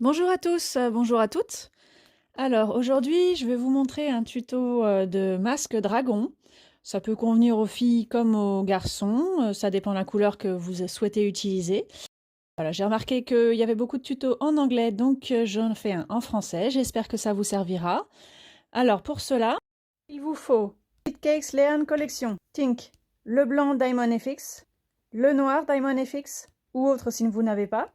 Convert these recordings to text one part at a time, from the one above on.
Bonjour à tous, bonjour à toutes. Alors aujourd'hui, je vais vous montrer un tuto de masque dragon. Ça peut convenir aux filles comme aux garçons, ça dépend de la couleur que vous souhaitez utiliser. Voilà, j'ai remarqué qu'il y avait beaucoup de tutos en anglais, donc j'en fais un en français. J'espère que ça vous servira. Alors pour cela, il vous faut Kit Cakes Learn Collection, Tink, le blanc Diamond FX, le noir Diamond FX ou autre si vous n'avez pas.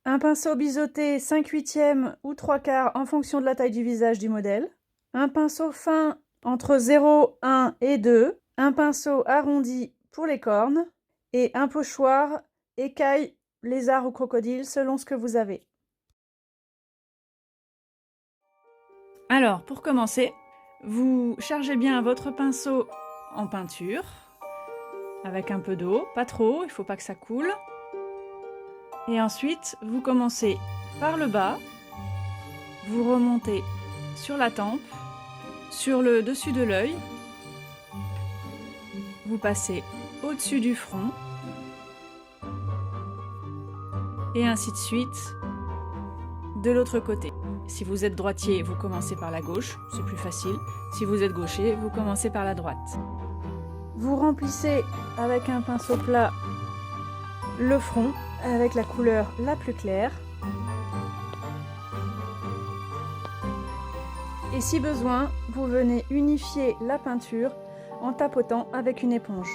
Un pinceau biseauté 5/8 ou 3/4 en fonction de la taille du visage du modèle. Un pinceau fin entre 0, 1 et 2. Un pinceau arrondi pour les cornes. Et un pochoir écaille, lézard ou crocodile selon ce que vous avez. Alors, pour commencer, vous chargez bien votre pinceau en peinture avec un peu d'eau, pas trop, il ne faut pas que ça coule. Et ensuite, vous commencez par le bas, vous remontez sur la tempe, sur le dessus de l'œil, vous passez au-dessus du front, et ainsi de suite de l'autre côté. Si vous êtes droitier, vous commencez par la gauche, c'est plus facile. Si vous êtes gaucher, vous commencez par la droite. Vous remplissez avec un pinceau plat le front avec la couleur la plus claire. Et si besoin, vous venez unifier la peinture en tapotant avec une éponge.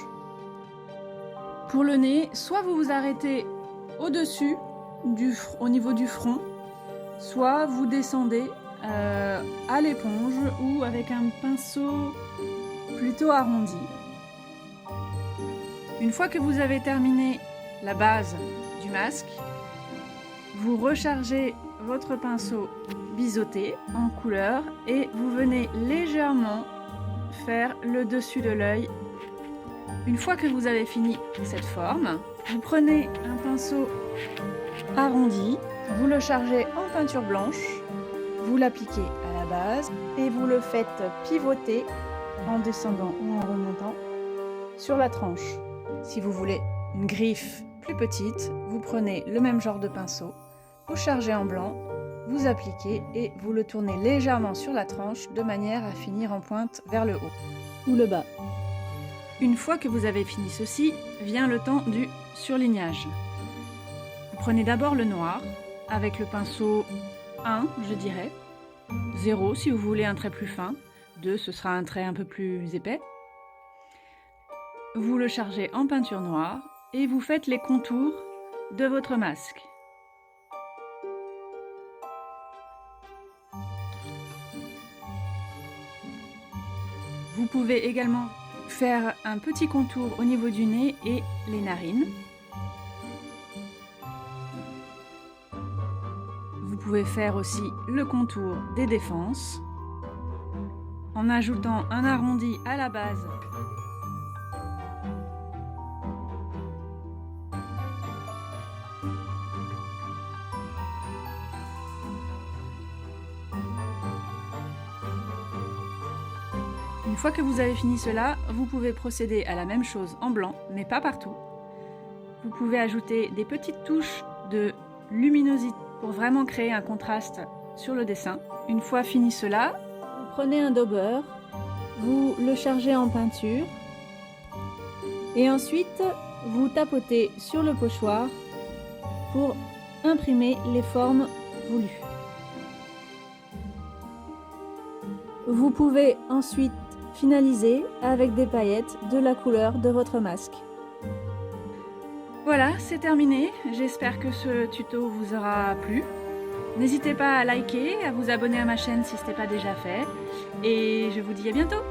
Pour le nez, soit vous vous arrêtez au-dessus, au niveau du front, soit vous descendez à l'éponge ou avec un pinceau plutôt arrondi. Une fois que vous avez terminé la base du masque, vous rechargez votre pinceau biseauté en couleur et vous venez légèrement faire le dessus de l'œil. Une fois que vous avez fini cette forme, vous prenez un pinceau arrondi, vous le chargez en peinture blanche, vous l'appliquez à la base et vous le faites pivoter en descendant ou en remontant sur la tranche. Si vous voulez une griffe plus petite, vous prenez le même genre de pinceau, vous chargez en blanc, vous appliquez et vous le tournez légèrement sur la tranche de manière à finir en pointe vers le haut ou le bas. Une fois que vous avez fini ceci, vient le temps du surlignage. Vous prenez d'abord le noir avec le pinceau 1, je dirais, 0 si vous voulez un trait plus fin, 2 ce sera un trait un peu plus épais. Vous le chargez en peinture noire et vous faites les contours de votre masque. Vous pouvez également faire un petit contour au niveau du nez et les narines. Vous pouvez faire aussi le contour des défenses en ajoutant un arrondi à la base. Une fois que vous avez fini cela, vous pouvez procéder à la même chose en blanc, mais pas partout. Vous pouvez ajouter des petites touches de luminosité pour vraiment créer un contraste sur le dessin. Une fois fini cela, vous prenez un dauber, vous le chargez en peinture et ensuite vous tapotez sur le pochoir pour imprimer les formes voulues. Vous pouvez ensuite finaliser avec des paillettes de la couleur de votre masque. Voilà, c'est terminé. J'espère que ce tuto vous aura plu. N'hésitez pas à liker, à vous abonner à ma chaîne si ce n'est pas déjà fait. Et je vous dis à bientôt!